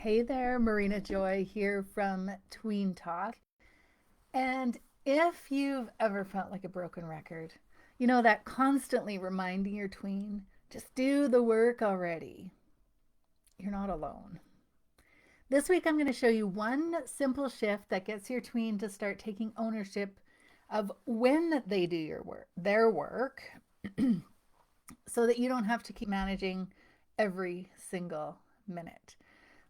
Hey there, Marina Joy here from Tween Talk. And if you've ever felt like a broken record, you know that constantly reminding your tween, just do the work already. You're not alone. This week I'm going to show you one simple shift that gets your tween to start taking ownership of when they do their work, so that you don't have to keep managing every single minute.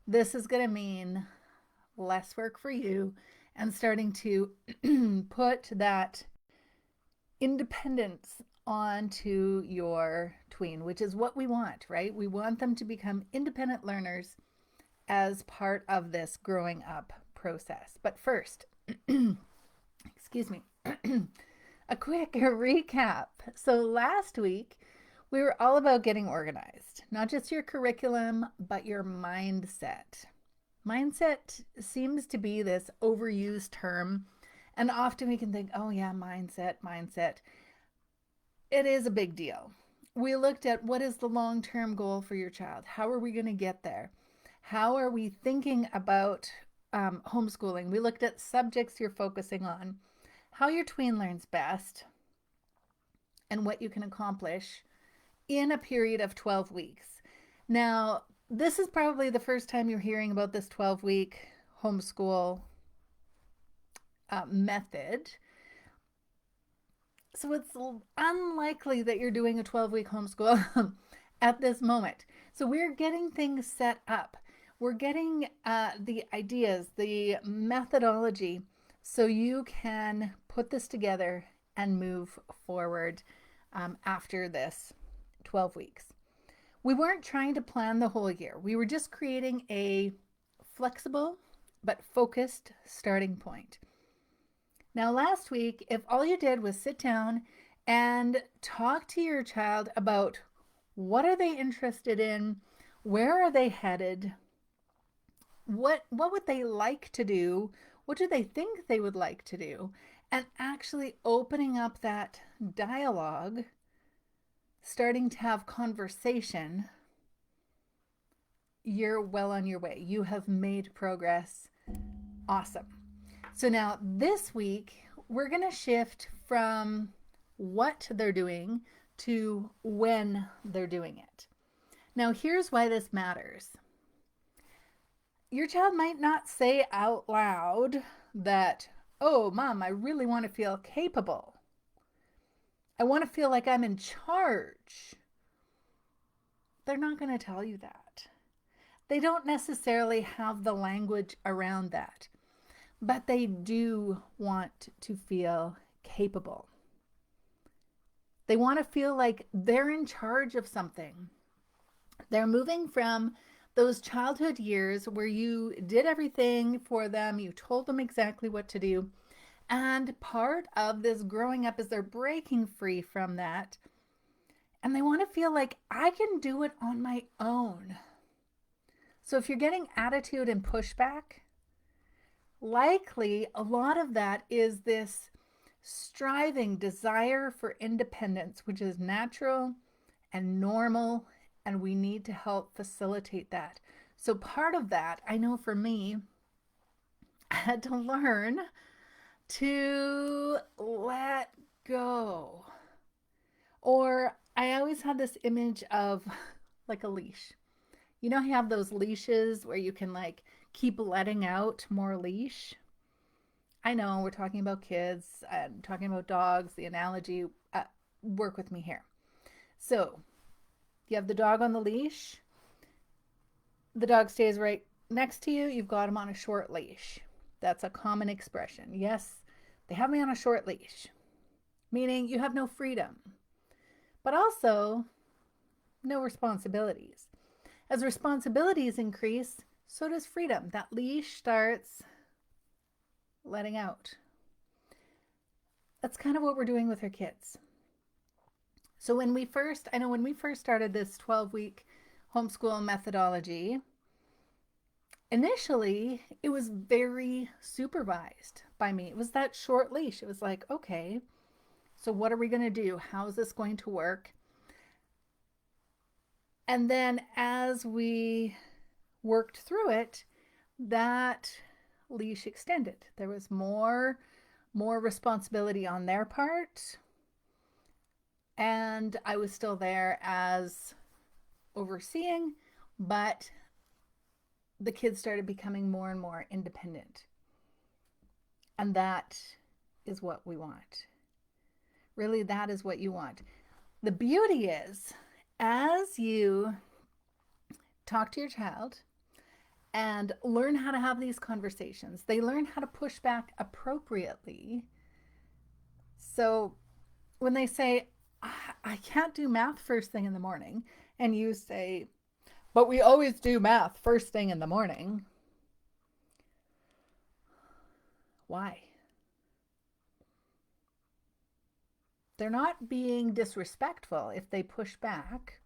This is going to mean less work for you and starting to put that independence onto your tween, which is what we want, right? We want them to become independent learners as part of this growing up process. But first, excuse me, a quick recap. So last week, we were all about getting organized, not just your curriculum, but your mindset. Mindset seems to be this overused term, and often we can think, oh, yeah, mindset, mindset. It is a big deal. We looked at what is the long term goal for your child? How are we going to get there? How are we thinking about homeschooling? We looked at subjects you're focusing on, how your tween learns best, and what you can accomplish in a period of 12 weeks. Now, this is probably the first time you're hearing about this 12-week homeschool method. So it's unlikely that you're doing a 12-week homeschool at this moment. So we're getting things set up. We're getting the ideas, the methodology, so you can put this together and move forward after this 12 weeks. We weren't trying to plan the whole year. We were just creating a flexible but focused starting point. Now, last week, if all you did was sit down and talk to your child about what are they interested in, where are they headed, what would they like to do, what do they think they would like to do, and actually opening up that dialogue, starting to have conversation, you're well on your way. You have made progress. Awesome. So now this week, we're going to shift from what they're doing to when they're doing it. Now, here's why this matters. Your child might not say out loud that, oh, Mom, I really want to feel capable. I want to feel like I'm in charge. They're not going to tell you that. They don't necessarily have the language around that, but they do want to feel capable. They want to feel like they're in charge of something. They're moving from those childhood years where you did everything for them, you told them exactly what to do. And part of this growing up is they're breaking free from that. And they want to feel like I can do it on my own. So if you're getting attitude and pushback, likely a lot of that is this striving desire for independence, which is natural and normal, and we need to help facilitate that. So part of that, I know for me, I had to learn to let go. Or I always had this image of like a leash. You know, you have those leashes where you can like keep letting out more leash. I know we're talking about kids and talking about dogs, the analogy, work with me here. So you have the dog on the leash. The dog stays right next to you. You've got him on a short leash. That's a common expression. Yes, they have me on a short leash, meaning you have no freedom, but also no responsibilities. As responsibilities increase, so does freedom. That leash starts letting out. That's kind of what we're doing with our kids. So when we first started this 12-week homeschool methodology, initially it was very supervised by me. It was that short leash. It was like, okay, so what are we going to do? How is this going to work? And then as we worked through it, that leash extended. There was more responsibility on their part, and I was still there as overseeing, but the kids started becoming more and more independent. And that is what we want. Really, that is what you want. The beauty is, as you talk to your child and learn how to have these conversations, they learn how to push back appropriately. So when they say, I can't do math first thing in the morning, and you say, but we always do math first thing in the morning. Why? They're not being disrespectful if they push back.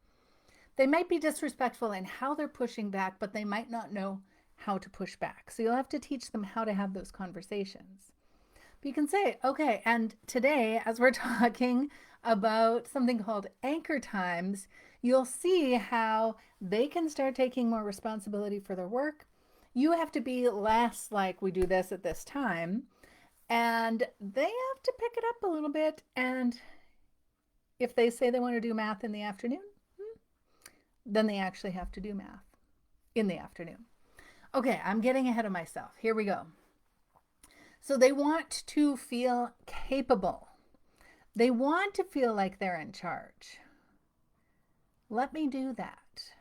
They might be disrespectful in how they're pushing back, but they might not know how to push back. So you'll have to teach them how to have those conversations. But you can say, okay, and today, as we're talking about something called anchor times, you'll see how they can start taking more responsibility for their work. You have to be less like, we do this at this time, and they have to pick it up a little bit. And if they say they want to do math in the afternoon, then they actually have to do math in the afternoon. Okay, I'm getting ahead of myself. Here we go. So they want to feel capable. They want to feel like they're in charge. Let me do that.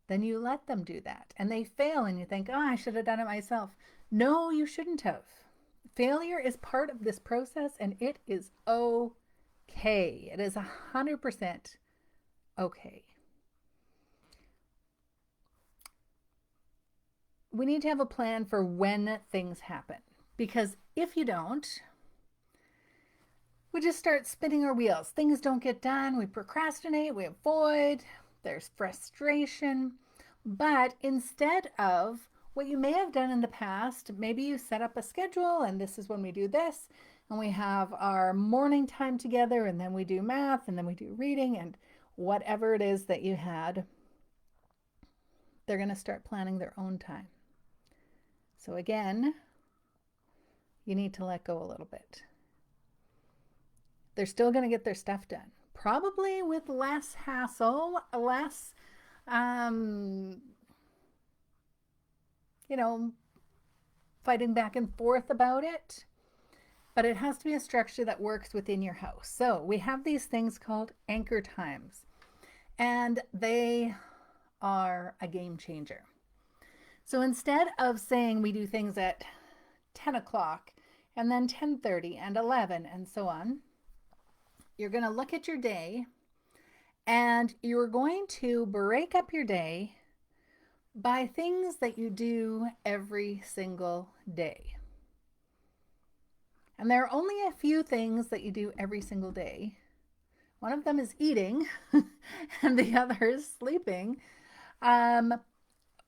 Then you let them do that. And they fail and you think, oh, I should have done it myself. No, you shouldn't have. Failure is part of this process, and it is okay. It is 100% okay. We need to have a plan for when things happen, because if you don't, we just start spinning our wheels. Things don't get done. We procrastinate. We avoid. There's frustration. But instead of what you may have done in the past, maybe you set up a schedule, and this is when we do this, and we have our morning time together, and then we do math, and then we do reading, and whatever it is that you had, they're going to start planning their own time. So again, you need to let go a little bit. They're still going to get their stuff done, probably with less hassle, less, fighting back and forth about it. But it has to be a structure that works within your house. So we have these things called anchor times, and they are a game changer. So instead of saying we do things at 10 o'clock and then 10:30 and 11 and so on, you're going to look at your day and you're going to break up your day by things that you do every single day. And there are only a few things that you do every single day. One of them is eating, and the other is sleeping,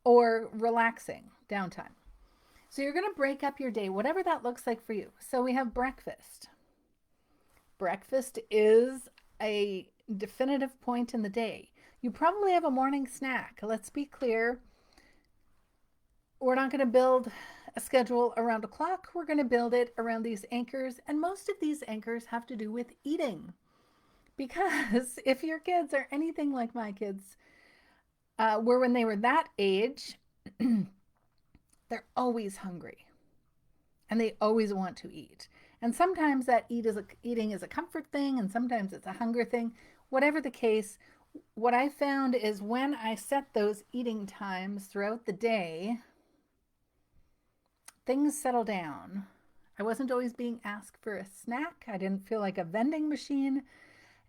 or relaxing, downtime. So you're going to break up your day, whatever that looks like for you. So we have breakfast. Breakfast is a definitive point in the day. You probably have a morning snack. Let's be clear. We're not going to build a schedule around a clock. We're going to build it around these anchors. And most of these anchors have to do with eating. Because if your kids are anything like my kids were when they were that age, they're always hungry. And they always want to eat. And sometimes that eating is a comfort thing, and sometimes it's a hunger thing. Whatever the case, what I found is when I set those eating times throughout the day, things settle down. I wasn't always being asked for a snack. I didn't feel like a vending machine.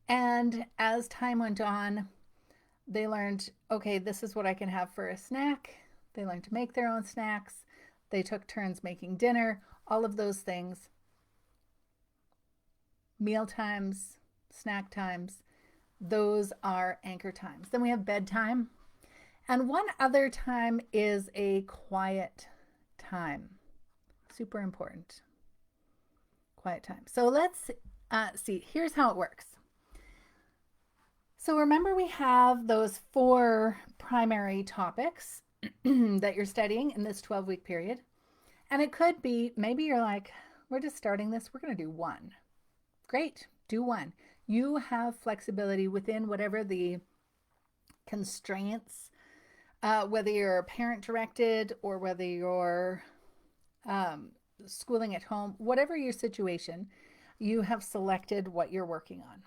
And as time went on, they learned, okay, this is what I can have for a snack. They learned to make their own snacks. They took turns making dinner, all of those things. Meal times, snack times, those are anchor times. Then we have bedtime. And one other time is a quiet time. Super important. Quiet time. So let's see. Here's how it works. So remember, we have those 4 primary topics that you're studying in this 12-week period. And it could be, maybe you're like, we're just starting this, we're going to do 1. Great, do 1. You have flexibility within whatever the constraints, whether you're parent directed or whether you're schooling at home, whatever your situation, you have selected what you're working on.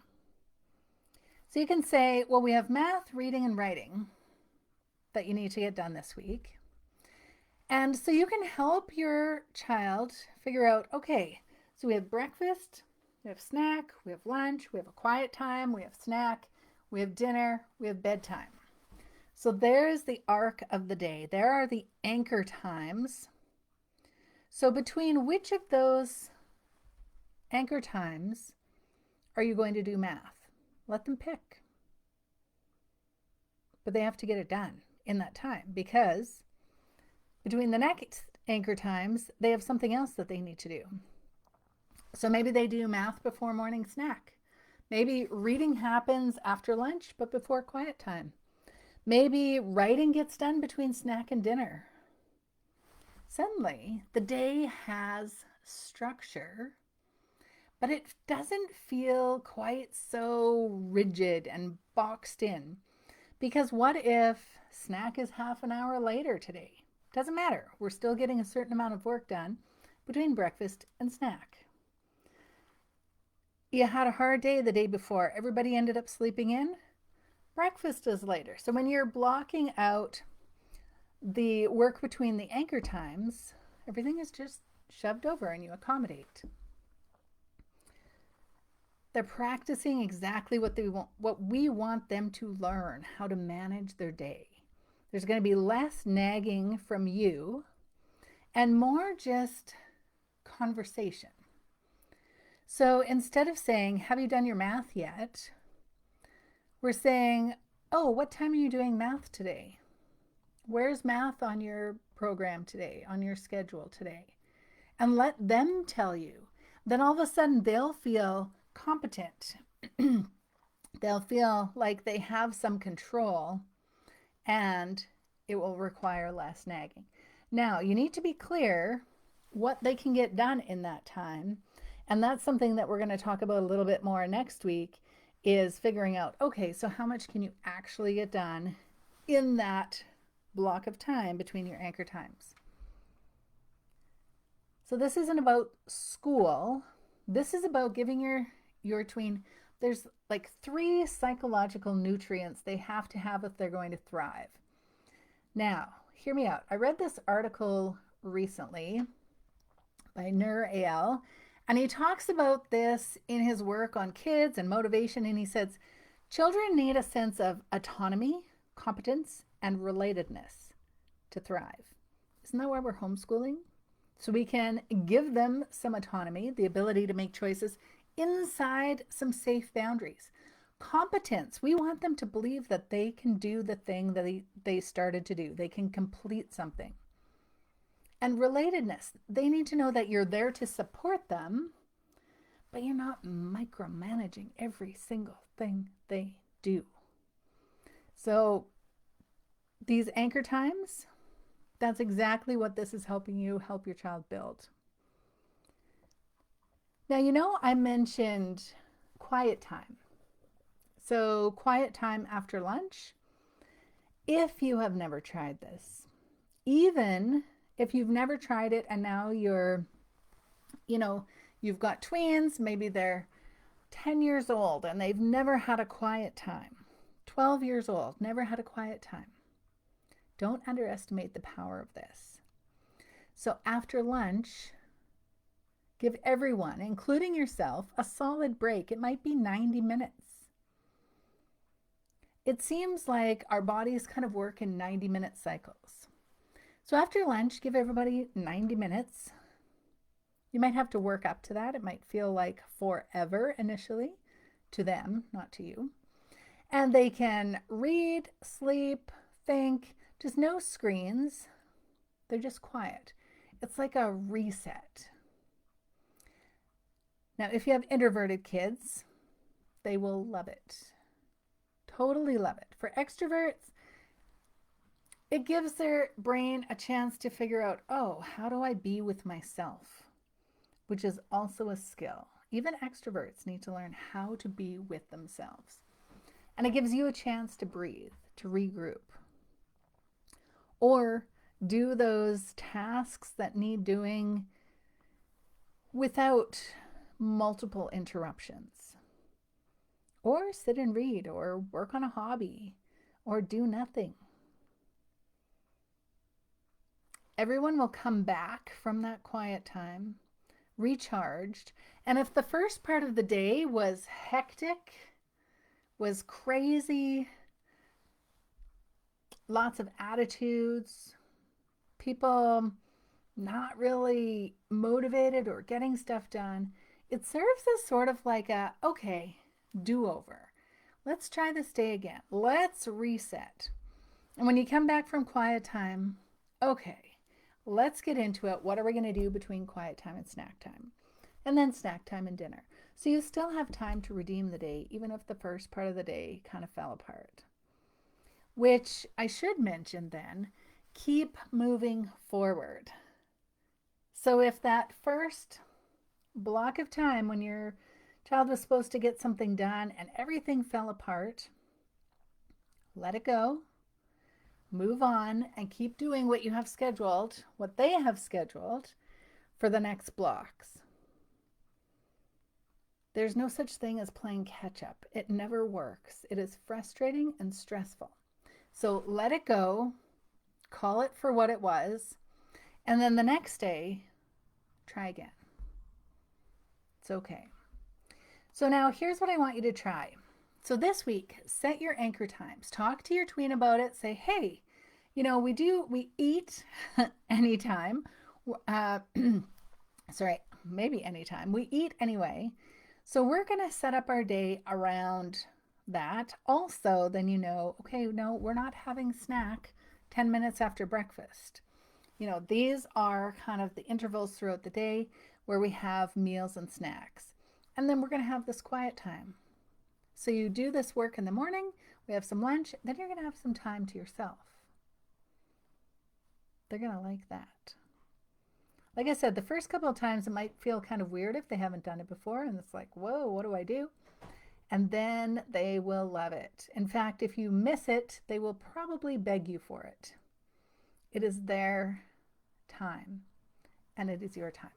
So you can say, well, we have math, reading, and writing that you need to get done this week. And so you can help your child figure out, okay, so we have breakfast, we have snack, we have lunch, we have a quiet time, we have snack, we have dinner, we have bedtime. So there's the arc of the day. There are the anchor times. So between which of those anchor times are you going to do math? Let them pick. But they have to get it done in that time, because between the next anchor times, they have something else that they need to do. So maybe they do math before morning snack. Maybe reading happens after lunch, but before quiet time. Maybe writing gets done between snack and dinner. Suddenly, the day has structure, but it doesn't feel quite so rigid and boxed in. Because what if snack is half an hour later today? Doesn't matter. We're still getting a certain amount of work done between breakfast and snack. You had a hard day the day before. Everybody ended up sleeping in. Breakfast is later. So when you're blocking out the work between the anchor times, everything is just shoved over and you accommodate. They're practicing exactly what we want them to learn, how to manage their day. There's going to be less nagging from you and more just conversation. So instead of saying, have you done your math yet? We're saying, oh, what time are you doing math today? Where's math on your program today, on your schedule today? And let them tell you. Then all of a sudden they'll feel competent. They'll feel like they have some control, and it will require less nagging. Now, you need to be clear what they can get done in that time. And that's something that we're going to talk about a little bit more next week, is figuring out, okay, so how much can you actually get done in that block of time between your anchor times? So this isn't about school. This is about giving your tween, there's like 3 psychological nutrients they have to have if they're going to thrive. Now, hear me out. I read this article recently by Nur Al, and he talks about this in his work on kids and motivation, and he says, children need a sense of autonomy, competence, and relatedness to thrive. Isn't that why we're homeschooling? So we can give them some autonomy, the ability to make choices inside some safe boundaries. Competence, we want them to believe that they can do the thing that they started to do. They can complete something. And relatedness, they need to know that you're there to support them, but you're not micromanaging every single thing they do. So these anchor times, that's exactly what this is helping you help your child build. Now, I mentioned quiet time. So quiet time after lunch, if you have never tried this, even if you've never tried it and now you've got tweens, maybe they're 10 years old and they've never had a quiet time, 12 years old, never had a quiet time. Don't underestimate the power of this. So after lunch, give everyone, including yourself, a solid break. It might be 90 minutes. It seems like our bodies kind of work in 90-minute cycles. So after lunch, give everybody 90 minutes. You might have to work up to that. It might feel like forever initially to them, not to you. And they can read, sleep, think, just no screens. They're just quiet. It's like a reset. Now, if you have introverted kids, they will love it. totally love it. For extroverts, it gives their brain a chance to figure out, oh, how do I be with myself? Which is also a skill. Even extroverts need to learn how to be with themselves. And it gives you a chance to breathe, to regroup, or do those tasks that need doing without multiple interruptions, or sit and read, or work on a hobby, or do nothing. Everyone will come back from that quiet time recharged. And if the first part of the day was hectic, was crazy, lots of attitudes, people not really motivated or getting stuff done, it serves as sort of like a, okay, do-over. Let's try this day again. Let's reset. And when you come back from quiet time, okay, let's get into it. What are we going to do between quiet time and snack time? And then snack time and dinner. So you still have time to redeem the day, even if the first part of the day kind of fell apart. Which I should mention then, keep moving forward. So if that first block of time when your child was supposed to get something done and everything fell apart, let it go. Move on and keep doing what you have scheduled, what they have scheduled for the next blocks. There's no such thing as playing catch up. It never works. It is frustrating and stressful. So let it go, call it for what it was, and then the next day, try again. It's okay. So now here's what I want you to try. So this week, set your anchor times. Talk to your tween about it. Say, hey, you know, we eat anytime. Maybe anytime. We eat anyway. So we're going to set up our day around that. Also, then you know, okay, no, we're not having snack 10 minutes after breakfast. You know, these are kind of the intervals throughout the day where we have meals and snacks. And then we're going to have this quiet time. So you do this work in the morning, we have some lunch, then you're going to have some time to yourself. They're going to like that. Like I said, the first couple of times it might feel kind of weird if they haven't done it before, and it's like, whoa, what do I do? And then they will love it. In fact, if you miss it, they will probably beg you for it. It is their time, and it is your time.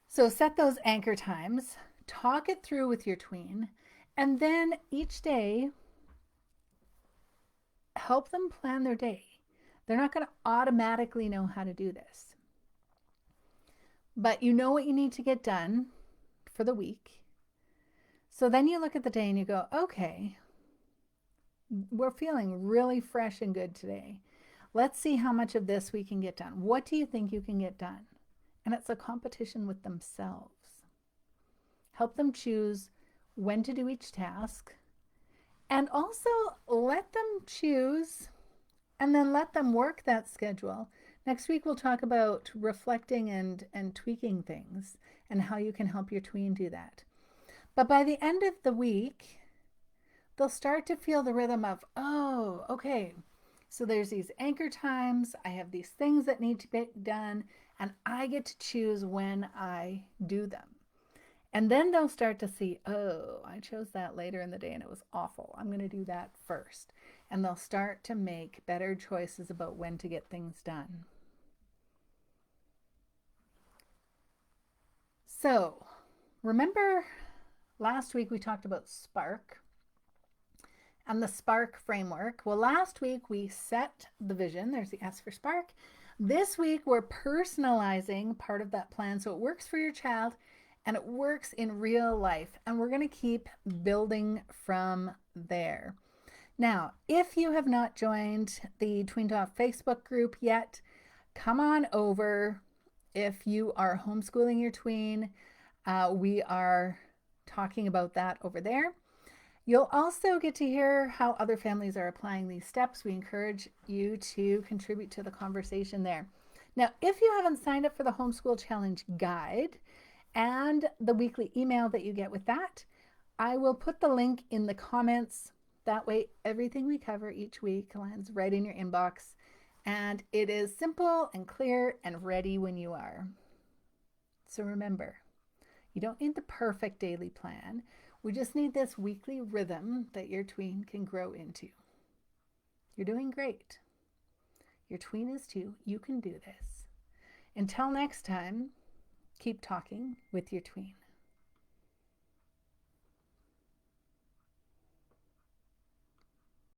So set those anchor times, talk it through with your tween, and then each day, help them plan their day. They're not going to automatically know how to do this. But you know what you need to get done for the week. So then you look at the day and you go, okay, we're feeling really fresh and good today. Let's see how much of this we can get done. What do you think you can get done? And it's a competition with themselves. Help them choose when to do each task, and also let them choose and then let them work that schedule. Next week we'll talk about reflecting and tweaking things and how you can help your tween do that. But by the end of the week, they'll start to feel the rhythm of, oh, okay, so there's these anchor times, I have these things that need to be done, and I get to choose when I do them. And then they'll start to see, oh, I chose that later in the day and it was awful. I'm going to do that first. And they'll start to make better choices about when to get things done. So, remember last week we talked about Spark and the Spark framework. Well, last week we set the vision. There's the S for Spark. This week we're personalizing part of that plan so it works for your child and it works in real life. And we're going to keep building from there. Now, if you have not joined the Tween Talk Facebook group yet, come on over. If you are homeschooling your tween, we are talking about that over there. You'll also get to hear how other families are applying these steps. We encourage you to contribute to the conversation there. Now, if you haven't signed up for the Homeschool Challenge Guide and the weekly email that you get with that, I will put the link in the comments That way, everything we cover each week lands right in your inbox, and it is simple and clear and ready when you are. So remember, you don't need the perfect daily plan. We just need this weekly rhythm that your tween can grow into. You're doing great. Your tween is too. You can do this. Until next time, keep talking with your tween.